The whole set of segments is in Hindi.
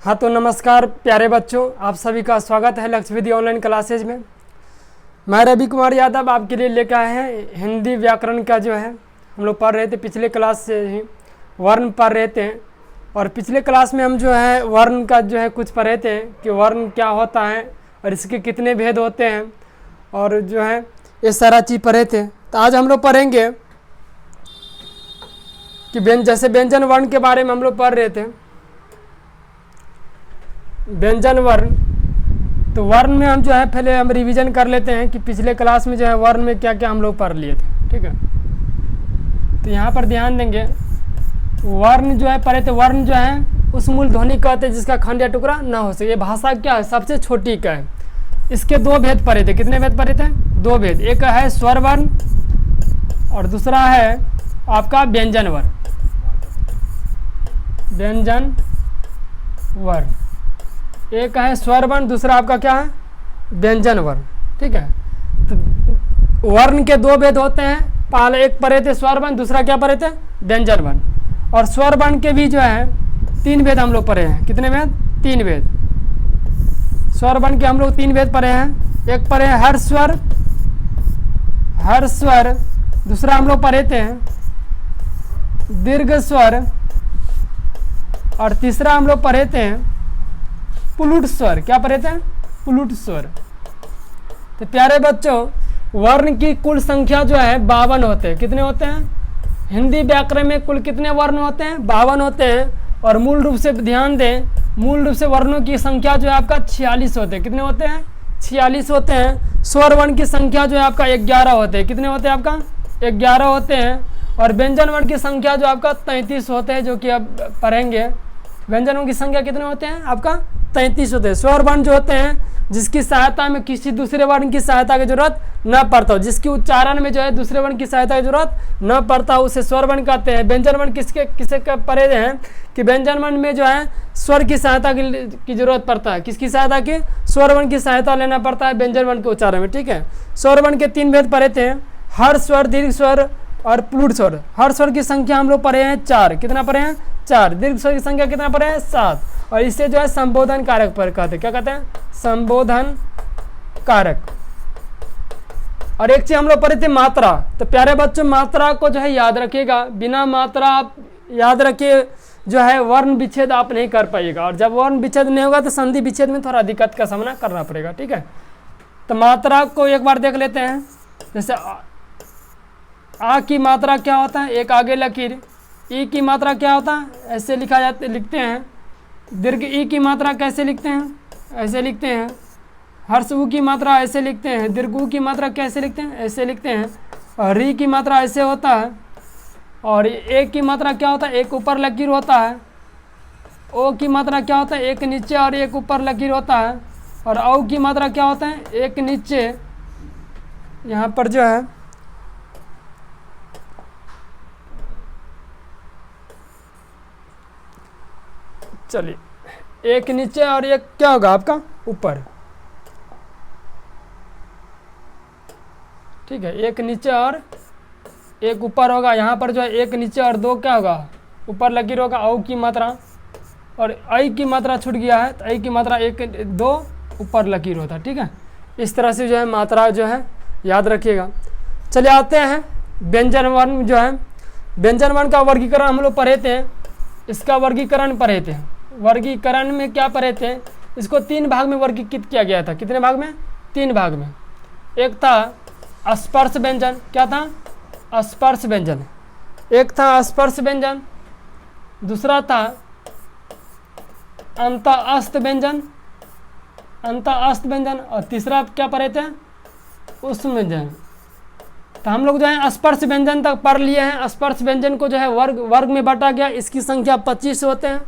हाँ तो नमस्कार प्यारे बच्चों, आप सभी का स्वागत है लक्ष्य विधि ऑनलाइन क्लासेज में। मैं रवि कुमार यादव आपके लिए लेकर आए हैं हिंदी व्याकरण का जो है हम लोग पढ़ रहे थे। पिछले क्लास से ही वर्ण पढ़ रहे थे और पिछले क्लास में हम जो है वर्ण का जो है कुछ पढ़ रहे थे कि वर्ण क्या होता है और इसके कितने भेद होते हैं और जो है ये सारा चीज़ पढ़े थे। तो आज हम लोग पढ़ेंगे कि जैसे व्यंजन वर्ण के बारे में हम लोग पढ़ रहे थे। व्यंजन वर्ण, तो वर्ण में हम जो है पहले हम रिवीजन कर लेते हैं कि पिछले क्लास में जो है वर्ण में क्या क्या हम लोग पढ़ लिए थे। ठीक है, तो यहाँ पर ध्यान देंगे। वर्ण जो है पढ़े थे, वर्ण जो है उस मूल ध्वनि कहते हैं जिसका खंड या टुकड़ा ना हो सके। ये भाषा क्या है, सबसे छोटी का है। इसके दो भेद पढ़े थे। कितने भेद पढ़े थे? दो भेद। एक है स्वर वर्ण और दूसरा है आपका व्यंजन वर्ण। व्यंजन वर्ण, एक है स्वर वर्ण, दूसरा आपका क्या है? व्यंजन वर्ण। ठीक है, तो वर्ण के दो भेद होते हैं। पहले एक पढ़े थे स्वर वर्ण, दूसरा क्या पढ़े थे? व्यंजन वर्ण। और स्वर वर्ण के भी जो है तीन भेद हम लोग पढ़े हैं। कितने भेद? तीन भेद। स्वर वर्ण के हम लोग तीन भेद पढ़े हैं। एक पढ़े हैं हर स्वर, हर स्वर। दूसरा हम लोग पढ़े थे दीर्घ स्वर और तीसरा हम लोग पढ़े थे पुलुट स्वर। क्या पढ़े थे? पुलुट स्वर। तो प्यारे बच्चों, वर्ण की कुल संख्या जो है 52 होते हैं। कितने होते हैं? हिंदी व्याकरण में कुल कितने वर्ण होते हैं? 52 होते हैं। और मूल रूप से ध्यान दें, मूल रूप से वर्णों की संख्या जो है आपका 46 होते हैं। कितने होते हैं? 46 होते हैं। स्वर वर्ण की संख्या जो है आपका 11 होते हैं। कितने होते हैं आपका? 11 होते हैं। और व्यंजन वर्ण की संख्या जो आपका 33 होते हैं, जो कि अब पढ़ेंगे। व्यंजनों की संख्या कितने होते हैं? आपका 33 होते हैं। स्वर वर्ण जो होते हैं जिसकी सहायता में किसी दूसरे वर्ण की सहायता की जरूरत न पड़ता हो, जिसकी उच्चारण में जो है दूसरे वर्ण की सहायता की जरूरत न पड़ता हो, उसे स्वर वर्ण कहते हैं। व्यंजन वर्ण किसे पढ़े हैं कि व्यंजन वर्ण में जो है स्वर की सहायता की जरूरत पड़ता है। किसकी सहायता की? स्वर वर्ण की सहायता लेना पड़ता है व्यंजन वर्ण के उच्चारण में। ठीक है, स्वर वर्ण के तीन भेद पढ़े थे, हर स्वर, दीर्घ स्वर और प्लुट स्वर। हर स्वर की संख्या हम लोग पढ़े हैं 4। कितना पढ़े हैं? 4। दीर्घ स्वर की संख्या कितना पढ़े हैं? 7। और इससे जो है संबोधन कारक पर कहते हैं। क्या कहते हैं? संबोधन कारक। और एक चीज हम लोग पढ़े थे मात्रा। तो प्यारे बच्चों, मात्रा को जो है याद रखिएगा। बिना मात्रा आप याद रखिए जो है वर्ण विच्छेद आप नहीं कर पाइएगा। और जब वर्ण विच्छेद नहीं होगा तो संधि विच्छेद में थोड़ा दिक्कत का सामना करना पड़ेगा। ठीक है, तो मात्रा को एक बार देख लेते हैं। जैसे आ की मात्रा क्या होता है? एक आगे लकीर। ई की मात्रा क्या होता है? ऐसे लिखते हैं। दीर्घ ई की मात्रा कैसे लिखते हैं? ऐसे लिखते हैं। हर्ष ऊ की मात्रा ऐसे लिखते हैं। दीर्घ ऊ की मात्रा कैसे लिखते हैं? ऐसे लिखते हैं। और री की मात्रा ऐसे होता है। और ए की मात्रा क्या होता है? एक ऊपर लकीर होता है। ओ की मात्रा क्या होता है? एक नीचे और एक ऊपर लकीर होता है। और औ की मात्रा क्या होता है? एक नीचे, यहाँ पर जो है चलिए एक नीचे और एक क्या होगा आपका? ऊपर। ठीक है, एक नीचे और एक ऊपर होगा। यहाँ पर जो है एक नीचे और दो क्या होगा? ऊपर लकीर होगा। औ की मात्रा और ऐ की मात्रा छूट गया है, तो ऐ की मात्रा एक दो ऊपर लकीर होता है। ठीक है, इस तरह से जो है मात्रा जो है याद रखिएगा। चलिए आते हैं व्यंजन वर्ण जो है। व्यंजन वर्ण का वर्गीकरण हम लोग पढ़े थे। इसका वर्गीकरण पढ़े थे। वर्गीकरण में क्या पढ़े थे? इसको 3 भाग में वर्गीकृत किया गया था। कितने भाग में? 3 भाग में। एक था स्पर्श व्यंजन। क्या था? स्पर्श व्यंजन। एक था स्पर्श व्यंजन, दूसरा था अंतःस्थ व्यंजन, अंतःस्थ व्यंजन, और तीसरा क्या पढ़े थे? उष्म व्यंजन। तो हम लोग जो है स्पर्श व्यंजन तक पढ़ लिए हैं। स्पर्श व्यंजन को जो है वर्ग में बांटा गया। इसकी संख्या 25 होते हैं।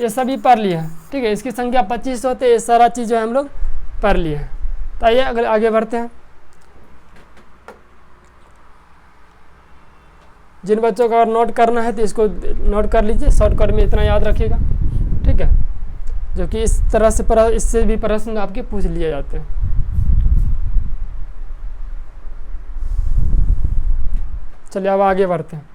ये सभी पढ़ लिए हैं। ठीक है, इसकी संख्या 25 होते हैं। ये सारा चीज़ जो है हम लोग पढ़ लिए हैं। तो आइए अगले आगे बढ़ते हैं। जिन बच्चों को अगर नोट करना है तो इसको नोट कर लीजिए। शॉर्टकट में इतना याद रखिएगा। ठीक है, जो कि इस तरह से इससे भी प्रश्न आपके पूछ लिए जाते हैं। चलिए अब आगे बढ़ते हैं।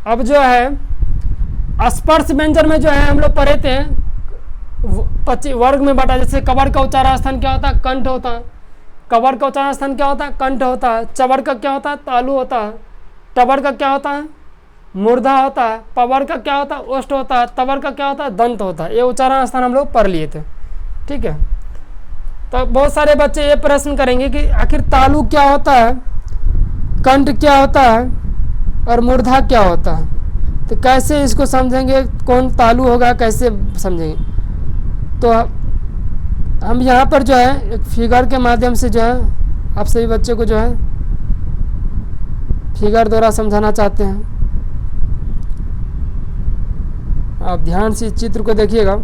अब जो है स्पर्श व्यंजन में जो है हम लोग पढ़े थे वर्ग में बांटा। जैसे कबर का उच्चारण स्थान क्या होता है? कंठ होता है। कबर का उच्चारण स्थान क्या होता है? कंठ होता है। चबर का क्या होता है? तालु होता है। टबर का क्या होता है? मूर्धा होता है। पवर का क्या होता है? ओष्ठ होता है। तवर का क्या होता है? दंत होता है। ये उच्चारण स्थान हम लोग पढ़ लिए थे, ठीक है। तो बहुत सारे बच्चे ये प्रश्न करेंगे कि आखिर तालु क्या होता है, कंठ क्या होता है और मूर्धा क्या होता है। तो कैसे इसको समझेंगे, कौन तालु होगा, कैसे समझेंगे? तो हम यहाँ पर जो है एक फिगर के माध्यम से जो है आप सभी बच्चों को जो है फिगर द्वारा समझाना चाहते हैं। आप ध्यान से इस चित्र को देखिएगा।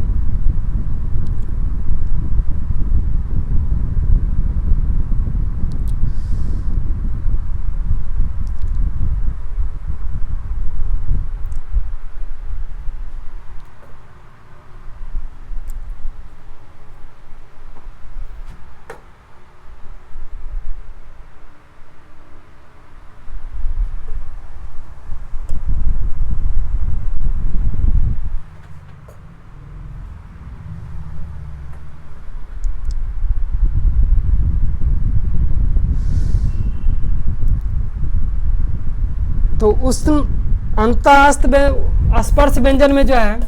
तो उस अंतःस्थ स्पर्श व्यंजन में जो है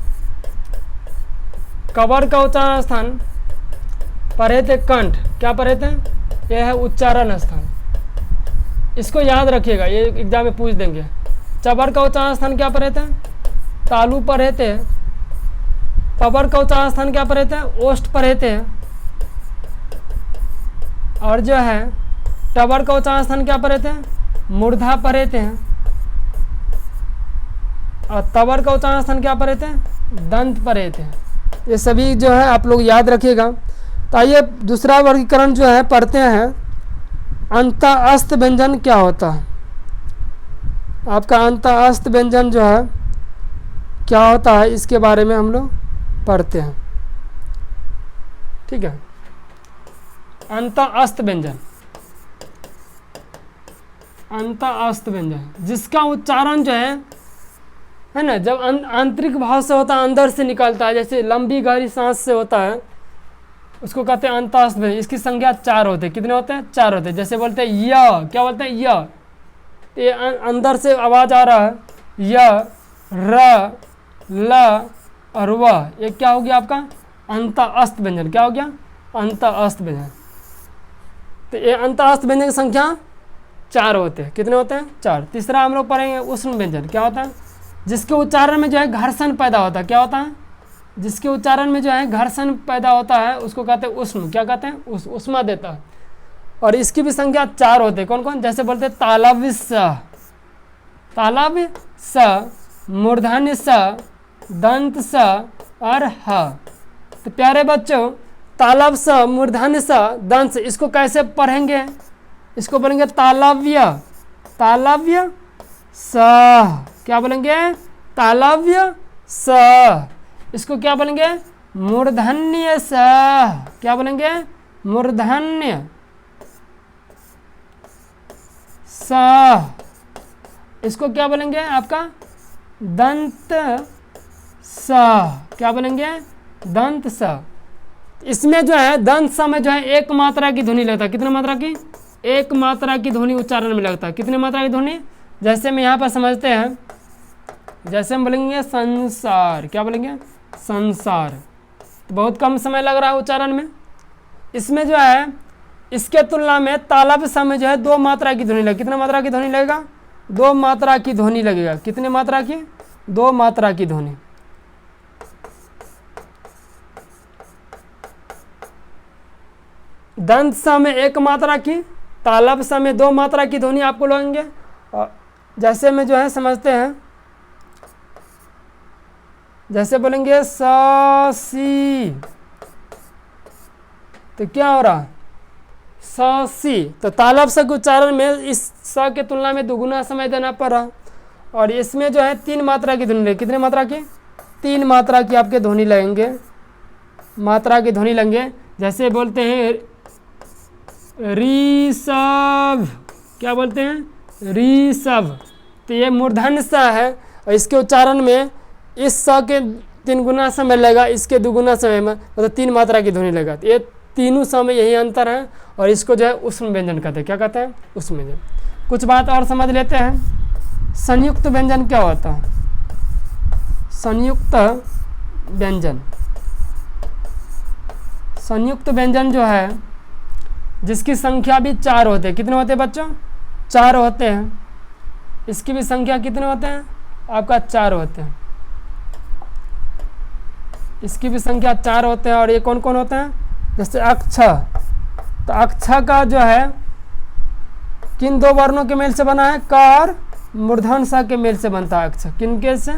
कबर का उच्चारण स्थान पढ़े थे कंठ, क्या पढ़े थे? यह है उच्चारण स्थान, इसको याद रखिएगा, ये एग्जाम में पूछ देंगे। चबर का उच्चारण स्थान क्या पढ़े थे? तालु पढ़े थे। कबर का उच्चारण स्थान क्या पढ़े थे? ओष्ठ पढ़े थे। और जो है टबर का उच्चारण स्थान क्या पढ़े थे? मूर्धा पढ़े थे। और तवर का उच्चारण स्थान क्या पढ़े थे? दंत पढ़े थे। ये सभी जो है आप लोग याद रखिएगा। तो आइए दूसरा वर्गीकरण जो है पढ़ते हैं, अंतःस्थ व्यंजन क्या होता है। आपका अंतःस्थ व्यंजन जो है क्या होता है, इसके बारे में हम लोग पढ़ते हैं, ठीक है। अंतःस्थ व्यंजन, अंतःस्थ व्यंजन जिसका उच्चारण जो है ना, जब आंतरिक भाव से होता है, अंदर से निकलता है, जैसे लंबी गहरी सांस से होता है, उसको कहते हैं अंतःस्थ व्यंजन। इसकी संख्या 4 होते हैं। कितने होते हैं? 4 होते हैं। जैसे बोलते हैं य, क्या बोलते हैं? य, ये अंदर से आवाज आ रहा है, य, र, ल और व, ये क्या हो गया आपका? अंतःस्थ व्यंजन। क्या हो गया? अंतःस्थ व्यंजन। तो ये अंतःस्थ व्यंजन की संख्या 4 होते हैं। कितने होते हैं? 4। तीसरा हम लोग पढ़ेंगे उष्ण व्यंजन। क्या होता है? जिसके उच्चारण में जो है घर्षण पैदा होता है। क्या होता है? जिसके उच्चारण में जो है घर्षण पैदा होता है उसको कहते हैं उष्ण। क्या कहते हैं? उष्मा देता है। और इसकी भी संख्या 4 होते हैं। कौन कौन? जैसे बोलते हैं तालव्य स, तालव्य स, मूर्धन्य स, दंत स और ह। तो प्यारे बच्चों, तालव्य स, मूर्धन्य स, दंत स, इसको कैसे पढ़ेंगे? इसको बोलेंगे तालव्य, तालव्य स। क्या बोलेंगे? तालव्य स। इसको क्या बोलेंगे? मूर्धन्य स। क्या बोलेंगे? मूर्धन्य स। इसको क्या बोलेंगे? आपका दंत स। क्या बोलेंगे? दंत स। इसमें जो है दंत स में जो है एक मात्रा की ध्वनि लगता है। कितने मात्रा की? एक मात्रा की ध्वनि उच्चारण में लगता है। कितने मात्रा की ध्वनि? जैसे हम यहाँ पर समझते हैं, जैसे हम बोलेंगे संसार। क्या बोलेंगे? संसार। तो बहुत कम समय लग रहा है उच्चारण में। इसमें जो है इसके तुलना में तालव्य स में जो है 2 मात्रा की ध्वनि लगेगी। कितने मात्रा की ध्वनि लगेगा? 2 मात्रा की ध्वनि लगेगा। कितने मात्रा की? 2 मात्रा की ध्वनि। दंत स में 1 मात्रा की, तालव्य स में 2 मात्रा की ध्वनि आपको लगेंगे। और जैसे में जो है समझते हैं, जैसे बोलेंगे स सी, तो क्या हो रहा? स सी। तो तालव्य स के उच्चारण में इस स के तुलना में दुगुना समय देना पड़ा। और इसमें जो है 3 मात्रा की ध्वनि लगेगी। कितने मात्रा की? 3 मात्रा की आपके ध्वनि लगेंगे, मात्रा की ध्वनि लगेंगे। जैसे बोलते हैं ऋषभ। क्या बोलते हैं? ऋषभ। तो ये मूर्धन्य स है, और इसके उच्चारण में इस स के 3 गुना समय लगेगा, इसके 2 गुना समय में, मतलब 3 मात्रा की ध्वनि लगा। तो ये तीनों समय यही अंतर है, और इसको जो है ऊष्म व्यंजन कहते हैं। क्या कहते हैं? ऊष्म व्यंजन। कुछ बात और समझ लेते हैं। संयुक्त व्यंजन क्या होता है? संयुक्त व्यंजन, संयुक्त व्यंजन जो है जिसकी संख्या भी 4 होते हैं। कितने होते हैं बच्चों? 4 होते हैं। इसकी भी संख्या कितने होते हैं? आपका 4 होते हैं। इसकी भी संख्या 4 होते हैं। और ये कौन कौन होते हैं? जैसे अक्ष, तो अक्ष का जो है किन 2 वर्णों के मेल से बना है? क और मूर्धन स के मेल से बनता है अक्ष। किनके से?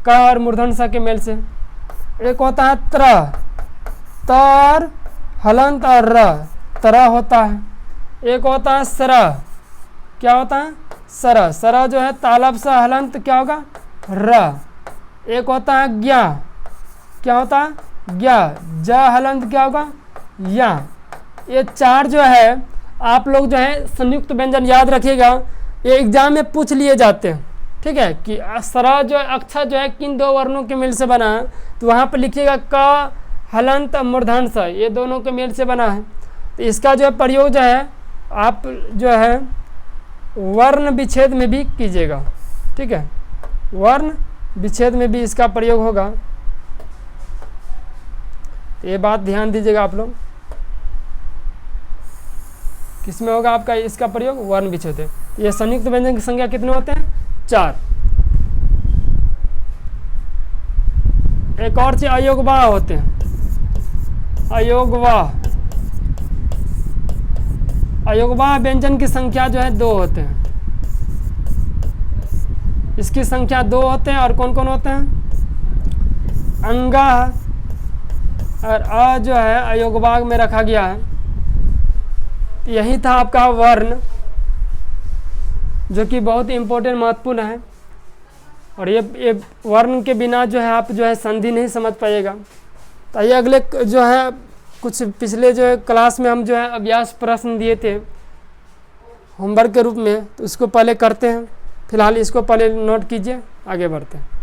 क और मूर्धन स के मेल से। एक होता है त्र, तर हलंत और र, तरह होता है। एक होता है सर, क्या होता है? सर, सर जो है तालब सा हलंत क्या होगा? र। एक होता है ज्ञा, क्या होता है? ज्ञा, ज हलंत क्या होगा? या। ये 4 जो है आप लोग जो है संयुक्त व्यंजन याद रखिएगा, ये एग्जाम में पूछ लिए जाते हैं। ठीक है, कि सरा जो है अक्षर जो है किन 2 वर्णों के मेल से बना है, तो वहाँ पर लिखिएगा क हलंत मूर्धन स, ये दोनों के मेल से बना है। तो इसका जो है प्रयोग जो है आप जो है वर्ण विच्छेद में भी कीजिएगा। ठीक है, वर्ण विच्छेद में भी इसका प्रयोग होगा। तो ये बात ध्यान दीजिएगा आप लोग। किसमें होगा आपका इसका प्रयोग? वर्ण विच्छेद है। ये संयुक्त व्यंजन की संख्या कितने होते हैं? 4। एक और चीज अयोगवाह होते हैं। अयोगवाह, अयोगवाह व्यंजन की संख्या जो है 2 होते हैं। इसकी संख्या 2 होते हैं। और कौन कौन होते हैं? अंगा और अ जो है अयोगवाह में रखा गया है। यही था आपका वर्ण, जो कि बहुत इम्पोर्टेंट महत्वपूर्ण है। और ये वर्ण के बिना जो है आप जो है संधि नहीं समझ पाइएगा। तो ये अगले जो है कुछ पिछले जो है क्लास में हम जो है अभ्यास प्रश्न दिए थे होमवर्क के रूप में, तो इसको पहले करते हैं। फिलहाल इसको पहले नोट कीजिए, आगे बढ़ते हैं।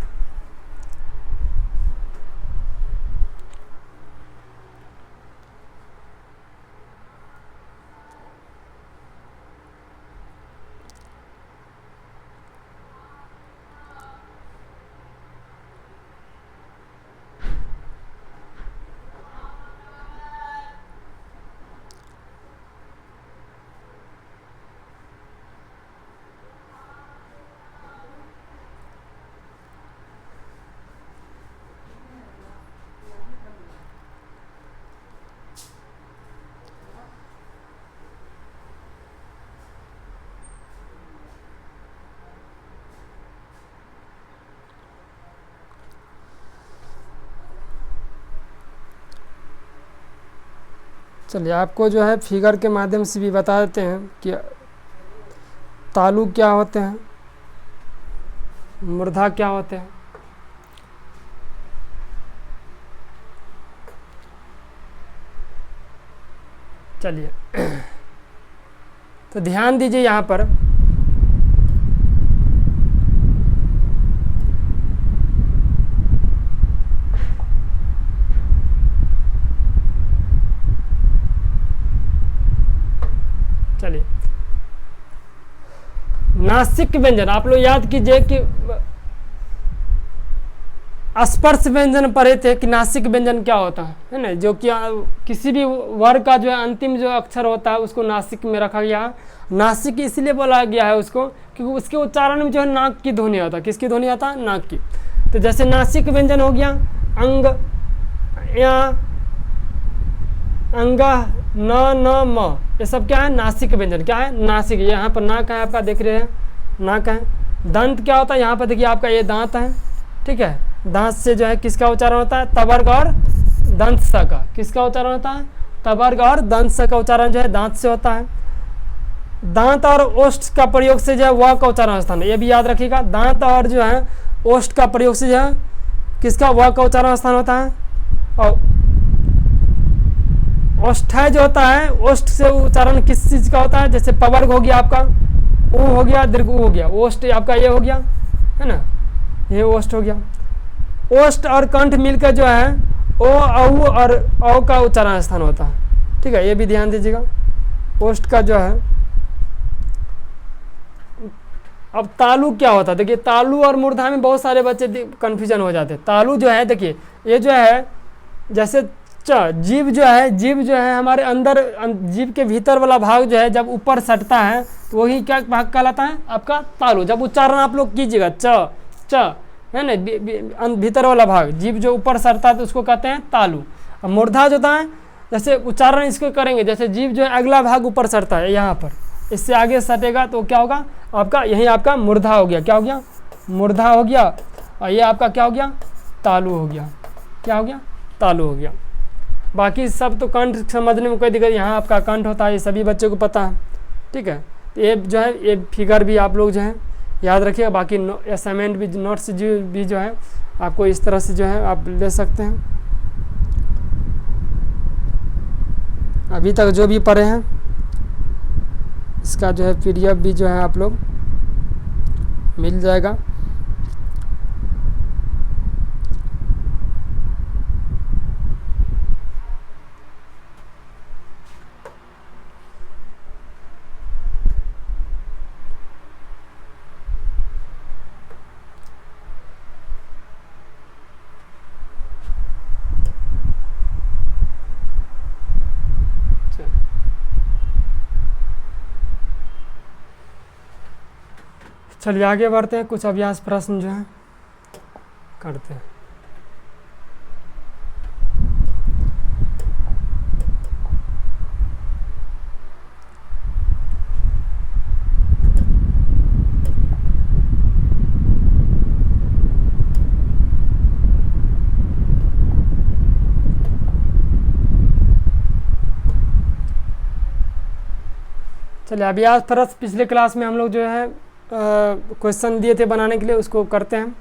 चलिए आपको जो है फिगर के माध्यम से भी बता देते हैं कि तालु क्या होते हैं, मूर्धा क्या होते हैं। चलिए तो ध्यान दीजिए यहाँ पर। चलिए नासिक व्यंजन आप लोग याद कीजिए कि स्पर्श व्यंजन पढ़े थे कि नासिक व्यंजन क्या होता है ना, जो कि किसी भी वर्ग का जो है अंतिम जो अक्षर होता है उसको नासिक में रखा गया है। नासिक इसलिए बोला गया है उसको क्योंकि उसके उच्चारण में जो है नाक की ध्वनि आता है। किसकी ध्वनि आता है? नाक की। तो जैसे नासिक व्यंजन हो गया अंग, या, अंग, न, म, ये सब क्या है? नासिक व्यंजन। क्या है? नासिक। यहाँ पर नाक है आपका, देख रहे हैं नाक है। दंत क्या होता है? यहाँ पर देखिए आपका ये दांत है। ठीक है, दांत से जो है किसका उच्चारण होता है? तवर्ग और दंत स का। किसका उच्चारण होता है? तवर्ग और दंत स का उच्चारण जो है दांत से होता है। दांत और ओष्ठ का प्रयोग से जो है व का उच्चारण स्थान है, ये भी याद रखिएगा। दांत और जो है ओष्ठ का प्रयोग से जो है किसका? व का उच्चारण स्थान होता है। और ओष्ठय जो होता है, ओष्ठ से उच्चारण किस चीज का होता है? जैसे पवर्ग हो गया आपका, ऊ हो गया, दीर्घ ऊ हो गया, ओष्ठ आपका ये हो गया है ना। ये ओष्ठ हो गया। ओष्ठ और कंठ मिलकर जो है ओ औ और औ का उच्चारण स्थान होता है, ठीक है, ये भी ध्यान दीजिएगा। ओष्ठ का जो है, अब तालु क्या होता है, देखिए तालु और मूर्धा में बहुत सारे बच्चे कंफ्यूजन हो जाते हैं। तालु जो है, देखिए ये जो है जैसे जीभ जो है हमारे अंदर, जीभ के भीतर वाला भाग जो है जब ऊपर सटता है तो वही क्या भाग कहलाता है आपका तालु। जब उच्चारण आप लोग कीजिएगा च है ना, भीतर वाला भाग जीभ जो ऊपर सटता है तो उसको कहते हैं तालु। अब मूर्धा जो होता है, जैसे उच्चारण इसको करेंगे, जैसे जीभ जो है अगला भाग ऊपर सटता है यहाँ पर, इससे आगे सटेगा तो क्या होगा आपका, यही आपका मूर्धा हो गया। क्या हो गया, मूर्धा हो गया। और ये आपका क्या हो गया, तालु हो गया। क्या हो गया, तालु हो गया। बाकी सब तो कंठ समझने में कोई दिक्कत, यहाँ आपका कंठ होता है, ये सभी बच्चों को पता है, ठीक है। ये जो है ये फिगर भी आप लोग जो है याद रखिएगा। बाकी असाइनमेंट भी, नोट्स भी जो है आपको इस तरह से जो है आप ले सकते हैं। अभी तक जो भी पढ़े हैं इसका जो है PDF भी जो है आप लोग मिल जाएगा। चलिए आगे बढ़ते हैं, कुछ अभ्यास प्रश्न जो है करते हैं। चलिए अभ्यास प्रश्न पिछले क्लास में हम लोग जो है क्वेश्चन दिए थे बनाने के लिए, उसको करते हैं।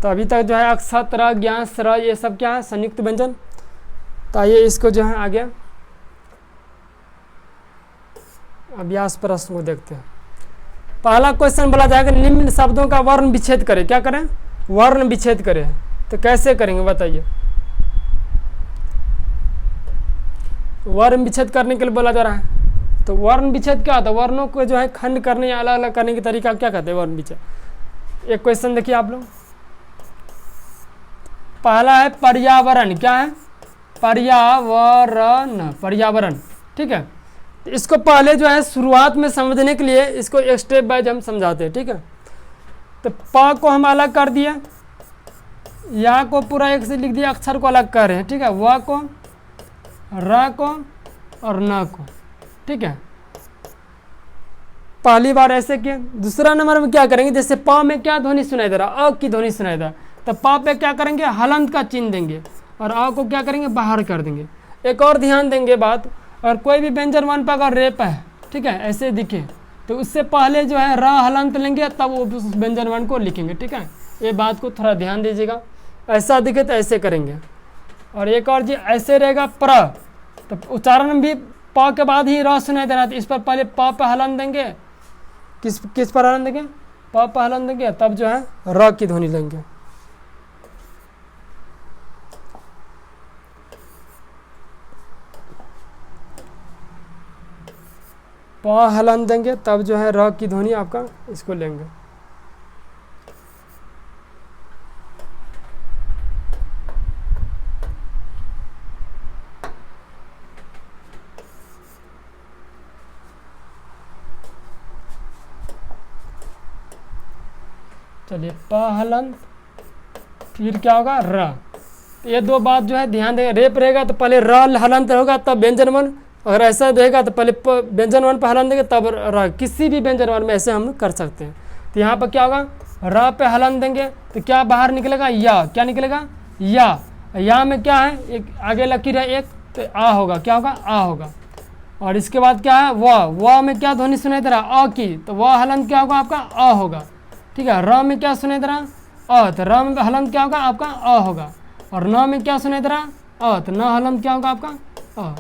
तो अभी तक जो है अक्षत, र, ज्ञान, स्र, ये सब क्या है संयुक्त व्यंजन। तो आइए इसको जो है आगे अभ्यास प्रश्न को देखते हैं। पहला क्वेश्चन बोला जाएगा निम्न शब्दों का वर्ण विच्छेद करें। क्या करें, वर्ण विच्छेद करें। तो कैसे करेंगे बताइए। वर्ण विच्छेद करने के लिए बोला जा रहा है। तो वर्ण विच्छेद क्या होता है, वर्णों को जो है खंड करने या अलग अलग करने की तरीका क्या कहते हैं, वर्ण विच्छेद। एक क्वेश्चन देखिए आप लोग, पहला है पर्यावरण। क्या है, पर्यावरण, पर्यावरण, ठीक है। इसको पहले जो है शुरुआत में समझने के लिए इसको एक स्टेप बाय हम समझाते हैं, ठीक है। तो प को हम अलग कर दिए, या को पूरा एक से लिख दिया, अक्षर को अलग कर रहे हैं, ठीक है। व को, र को और न को, ठीक है। पहली बार ऐसे किया। दूसरा नंबर में क्या करेंगे, जैसे प में क्या ध्वनि सुनाई दे रहा, अ की ध्वनि सुनाई दे रहा, तो प पे क्या करेंगे, हलंत का चिन्ह देंगे और अ को क्या करेंगे, बाहर कर देंगे। एक और ध्यान देंगे बात, और कोई भी व्यंजन वर्ण पर अगर रेप है, ठीक है, ऐसे दिखे तो उससे पहले जो है र हलंत लेंगे, तब वो उस व्यंजन वर्ण को लिखेंगे, ठीक है। ये बात को थोड़ा ध्यान दीजिएगा। ऐसा दिखे तो ऐसे करेंगे। और एक और जी ऐसे रहेगा प्र, तो उच्चारण भी प के बाद ही र सुनाई दे रहा है, इस पर पहले प पे हलन देंगे। किस पर हलन देंगे, प पे हलन देंगे, तब जो है र की ध्वनि लेंगे। प हलन देंगे तब जो है र की ध्वनि आपका इसको लेंगे। चलिए प हलन, फिर क्या होगा र। ये दो बात जो है ध्यान देंगे। रेप रहेगा तो पहले र हलंत होगा तब व्यंजन वर्ण, अगर ऐसा रहेगा तो पहले व्यंजन वर्ण पर हलन देंगे तब र। किसी भी व्यंजन वर्ण में ऐसे हम कर सकते हैं। तो यहाँ पर क्या होगा, र पे हलन देंगे तो क्या बाहर निकलेगा, या। क्या निकलेगा, या में क्या है, एक आगे लकीर है एक, तो आ होगा। क्या होगा, आ होगा। और इसके बाद क्या है, व में क्या ध्वनि सुनाई दे रहा, अ की, तो व हलन क्या होगा आपका, अ होगा, ठीक है। र में क्या सुनाई दे रहा, अ, तो र में हलन क्या होगा आपका, अ होगा। और न में क्या सुनाई दे रहा, अ, तो न हलन क्या होगा आपका, अ।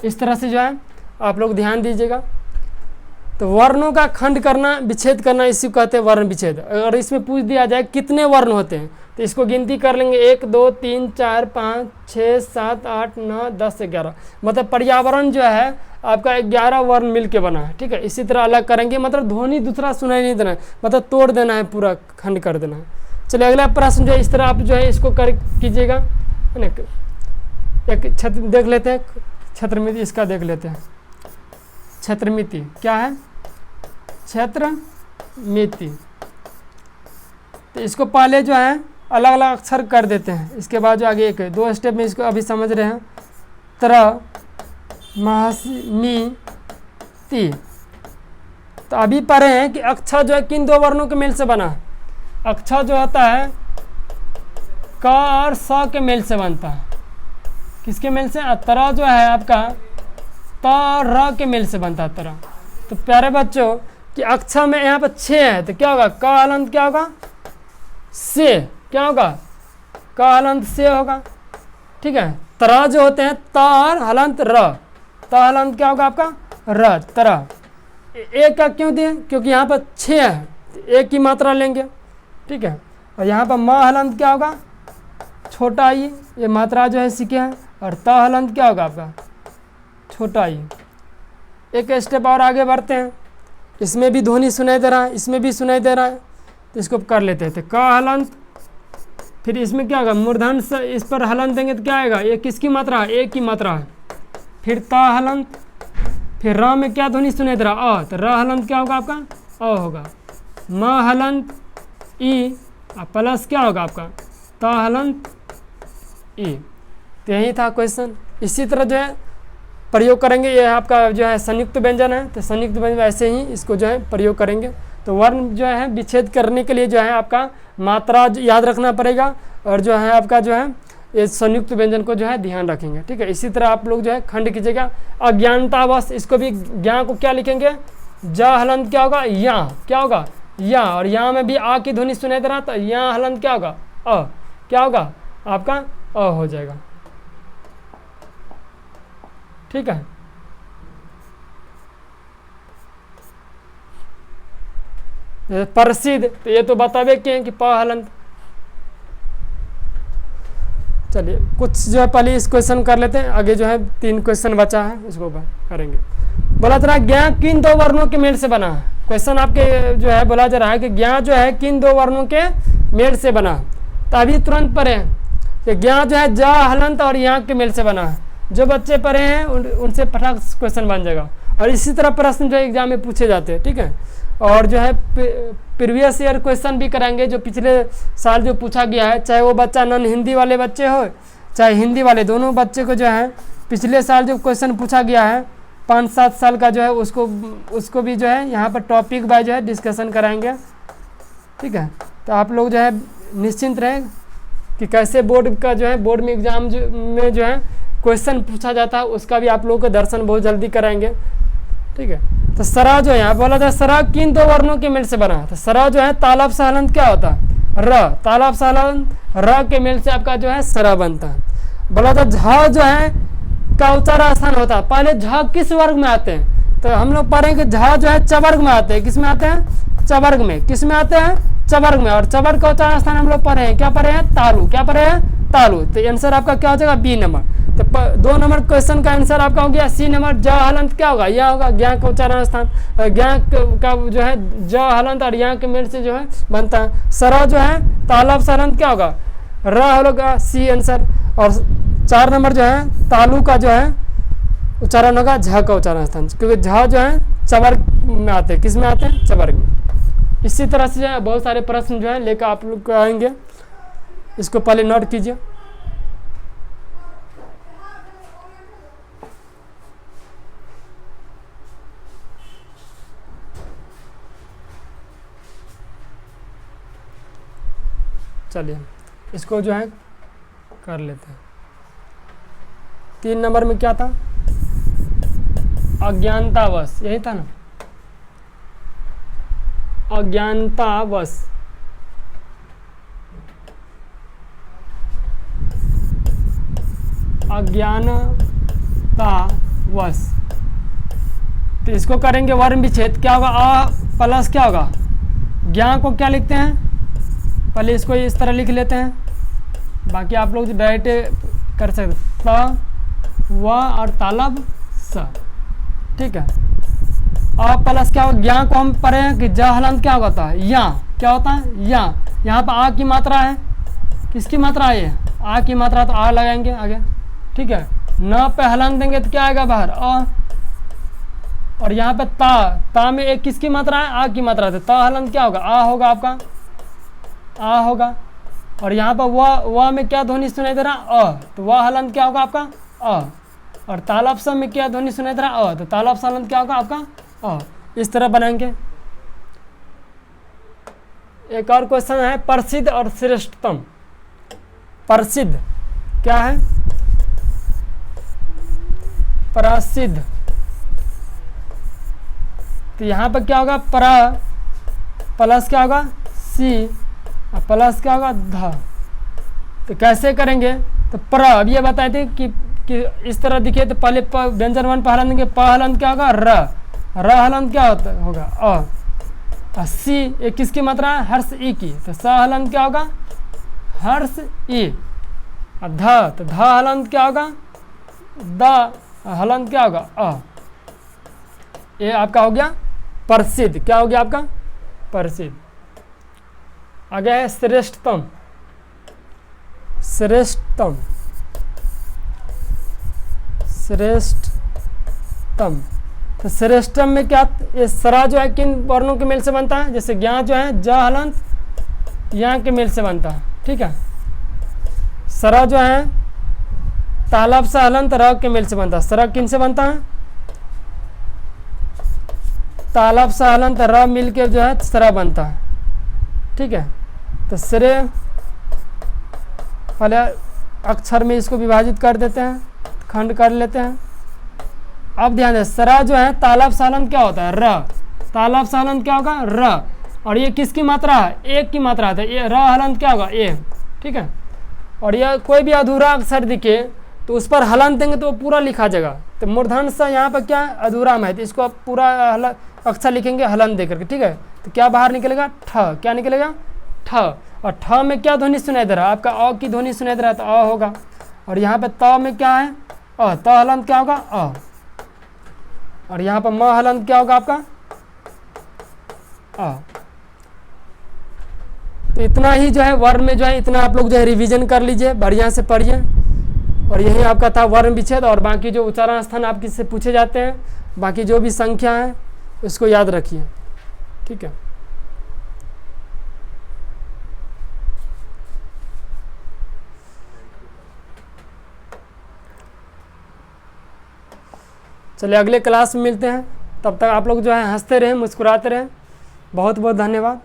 इस तरह से जो है आप लोग ध्यान दीजिएगा। तो वर्णों का खंड करना, विच्छेद करना, इसी को कहते हैं वर्ण विच्छेद। अगर इसमें पूछ दिया जाए कितने वर्ण होते हैं तो इसको गिनती कर लेंगे 1 2 3 4 5 6 7 8 9 10 11, मतलब पर्यावरण जो है आपका 11 वर्ण मिल के बना है। ठीक है, इसी तरह अलग करेंगे, मतलब ध्वनि दूसरा सुनाई नहीं देना है, मतलब तोड़ देना है, पूरा खंड कर देना है। चलिए अगला प्रश्न जो है इस तरह आप जो है इसको कर कीजिएगा, है ना। एक छत्र देख लेते हैं, छत्रमिति इसका देख लेते हैं। छत्रमिति क्या है? छत्रमिति। तो इसको पहले जो है अलग अलग अक्षर कर देते हैं, इसके बाद जो आगे एक है, 2 स्टेप में इसको अभी समझ रहे हैं। त्र मी ति। तो अभी पढ़े हैं कि अक्षर जो है किन 2 वर्णों के मेल से बना है। अक्षर जो होता है क और स के मेल से बनता है। किसके मेल से? तरा जो है आपका त और र के मेल से बनता है तरा। तो प्यारे बच्चों कि अक्षर में यहाँ पर 6 है, तो क्या होगा? क हलंत क्या होगा? से। क्या होगा? क हलंत से होगा। ठीक है, तरा जो होते हैं त और हलंत र, त हलंत क्या होगा आपका? र, तरा। एक का क्यों दिए? क्योंकि यहाँ पर 6 है, तो एक की मात्रा लेंगे। ठीक है, और यहाँ पर म हलंत क्या होगा? छोटा ई, ये मात्रा जो है सीखे हैं। और त हलंत क्या होगा आपका? छोटा ई। एक स्टेप और आगे बढ़ते हैं, इसमें भी ध्वनि सुनाई दे रहा है, इसमें भी सुनाई दे रहा है, तो इसको कर लेते हैं। तो क हलंत, फिर इसमें क्या होगा? मूर्धन से इस पर हलंत देंगे तो क्या आएगा? ये किसकी मात्रा है? एक की मात्रा है। फिर त हलंत, फिर र में क्या ध्वनि सुनाई दे रहा? अ, तो र हलंत क्या होगा आपका? अ होगा। म हलंत ई, प्लस क्या होगा आपका? त हलंत ई। तो यही था क्वेश्चन। इसी तरह जो है प्रयोग करेंगे, ये आपका जो है संयुक्त व्यंजन है, तो संयुक्त व्यंजन ऐसे ही इसको जो है प्रयोग करेंगे। तो वर्ण जो है विच्छेद करने के लिए जो है आपका मात्रा याद रखना पड़ेगा, और जो है आपका जो है ये संयुक्त व्यंजन को जो है ध्यान रखेंगे। ठीक है, इसी तरह आप लोग जो है खंड कीजिएगा। अज्ञानतावश, इसको भी ज्ञा को क्या लिखेंगे? ज हलंत क्या होगा? या। क्या होगा? या। और यहाँ में भी आ की ध्वनि सुनाई दे रहा, तो या हलंत क्या होगा? अ। क्या होगा आपका? अ हो जाएगा। ठीक है, प्रसिद्ध, तो ये तो बतावे के हैं कि प हलंत। चलिए कुछ जो है पहले इस क्वेश्चन कर लेते हैं, आगे जो है 3 क्वेश्चन बचा है उसको करेंगे। बोला जा रहा है ज्ञा किन 2 वर्णों के मेल से बना है। क्वेश्चन आपके जो है बोला जा रहा है कि ज्ञा जो है किन 2 वर्णों के मेल से बना। तो अभी तुरंत पढ़े कि ज्ञा जो है ज हलंत और यहाँ के मेल से बना है। जो बच्चे पढ़े हैं उनसे फटाक क्वेश्चन बन जाएगा। और इसी तरह प्रश्न जो एग्जाम में पूछे जाते हैं। ठीक है, और जो है प्रीवियस ईयर क्वेश्चन भी कराएंगे, जो पिछले साल जो पूछा गया है, चाहे वो बच्चा नॉन हिंदी वाले बच्चे हो चाहे हिंदी वाले, दोनों बच्चे को जो है पिछले साल जो क्वेश्चन पूछा गया है 5-7 साल का जो है उसको भी जो है यहाँ पर टॉपिक बाय जो है डिस्कशन कराएंगे। ठीक है, तो आप लोग जो है निश्चिंत रहें कि कैसे बोर्ड का जो है बोर्ड में एग्जाम में जो है क्वेश्चन पूछा जाता है, उसका भी आप लोगों को दर्शन बहुत जल्दी कराएंगे। ठीक है, तो सरा जो है यहाँ बोला था सरा किन 2 वर्णों के मेल से बना है। तो सरा जो है तालाब से हलंत क्या होता है? र। तालाब से हलंत र के मेल से आपका जो है सरा बनता है। बोला था झ जो है का उच्चारण स्थान होता है। पहले झ किस वर्ग में आते हैं? तो हम लोग पढ़ेंगे झ जो है चवर्ग में आते हैं। किस में आते हैं? चवर्ग में। किस में आते हैं? चवर्ग में। और चवर्ग का उच्चारण स्थान हम लोग पढ़े हैं, क्या पढ़े हैं? तालु। क्या पढ़े हैं? तालु। तो आंसर आपका क्या हो जाएगा? B number. तो 2 नंबर क्वेश्चन का आंसर आपका हो गया सी नंबर। ज हलंत क्या होगा? यह होगा ज्ञा का उच्चारण स्थान। ज्ञा का जो है ज हलंत और यहाँ के मेल से जो है बनता है। सरा जो है तालाब से हलंत क्या होगा? र होगा, सी आंसर। और 4 नंबर जो है तालु का जो है उच्चारण होगा झ का उच्चारण स्थान, क्योंकि झ जो है चवर्ग में आते हैं। किस में आते हैं? चवर्ग में। इसी तरह से जो है बहुत सारे प्रश्न जो है लेकर आप लोग आएंगे, इसको पहले नोट कीजिए। चलिए इसको जो है कर लेते हैं। 3 नंबर में क्या था? अज्ञानतावश, यही था ना? अज्ञानतावश। अज्ञानतावश तो इसको करेंगे वर्ण विच्छेद, क्या होगा अ प्लस क्या होगा, ज्ञा को क्या लिखते हैं, पहले इसको इस तरह लिख लेते हैं, बाकी आप लोग डायरेक्ट कर सकते, त व और तालब स, ठीक है। अ प्लस क्या होगा, ज्ञा को हम पढ़े हैं कि ज हलंत क्या होता है, या क्या होता है, या। यहाँ पर आ की मात्रा है, किसकी मात्रा है ये, आ की मात्रा, तो आ लगाएंगे आगे, ठीक है। न पे हलंत देंगे तो क्या आएगा बाहर, अ। और यहाँ पे ता में एक किसकी मात्रा है, आ की मात्रा है, तो ता हलंत क्या होगा, आ होगा आपका, आ होगा। और यहाँ पर व में क्या ध्वनि सुनाई दे रहा, अ, तो वह हलंत क्या होगा आपका, अ। और तालब स में क्या ध्वनि सुनाई दे रहा, अ, तो तालब स हलंत क्या होगा आपका, अ। इस तरह बनाएंगे। एक और क्वेश्चन है, प्रसिद्ध और श्रेष्ठतम। प्रसिद्ध क्या है, प्रसिद्ध, तो यहाँ पर क्या होगा, प्लस क्या होगा सी, प्लस क्या होगा ध। तो कैसे करेंगे, तो अब ये बताए थे कि इस तरह दिखे, तो पहले व्यंजन वर्ण पर हलंत देंगे, प हलंत क्या होगा, र हलंत क्या होगा अ। सी एक किसकी मात्रा है, हर्ष ई की, तो स हलंत क्या होगा, हर्ष ई। ध, तो ध हलंत क्या होगा, द हलंत क्या होगा, अ। ये आपका हो गया प्रसिद्ध, क्या हो गया आपका, प्रसिद्ध। आगे है श्रेष्ठतम। श्रेष्ठतम, श्रेष्ठतम, तो श्रेष्ठतम में क्या, ये सरा जो है किन वर्णों के मेल से बनता है, जैसे ज्ञा जो है ज हलंत यहाँ के मेल से बनता है, ठीक है। सरा जो है तालब सा हलंत र के मेल से बनता है, सरा किन से बनता है, तालब सा हलंत र मिल के जो है सरा बनता है, ठीक है। तो श्रेय पहले अक्षर में इसको विभाजित कर देते हैं, खंड कर लेते हैं। अब ध्यान दें, सरा जो है तालब सा हलंत क्या होता है, र, तालब सा हलंत क्या होगा, र। और ये किसकी मात्रा है, एक की मात्रा है, ये र हलंत क्या होगा, ए, ठीक है। और यह कोई भी अधूरा अक्षर दिखे तो उस पर हलंत देंगे तो वो पूरा लिखा जाएगा। तो मूर्धन सा यहाँ पर क्या अधूरा में है, तो इसको आप पूरा अक्षर लिखेंगे हलंत दे करके, ठीक है। तो क्या बाहर निकलेगा, ठ, क्या निकलेगा, ठ। और ठ में क्या ध्वनि सुनाई दे रहा है, आपका अ की ध्वनि सुनाई दे रहा है, तो अ होगा। और यहाँ पे त में क्या है, अ, त हलंत क्या होगा, अ। और यहाँ पर म हलंत क्या होगा आपका, अ। तो इतना ही जो है वर्ण में जो है, इतना आप लोग जो है रिवीजन कर लीजिए, बढ़िया से पढ़िए। और यही आपका था वर्ण विच्छेद, और बाकी जो उच्चारण स्थान आपके से पूछे जाते हैं, बाकी जो भी संख्या है उसको याद रखिए, ठीक है। चलिए अगले क्लास में मिलते हैं, तब तक आप लोग जो है हंसते रहें, मुस्कुराते रहें। बहुत बहुत धन्यवाद।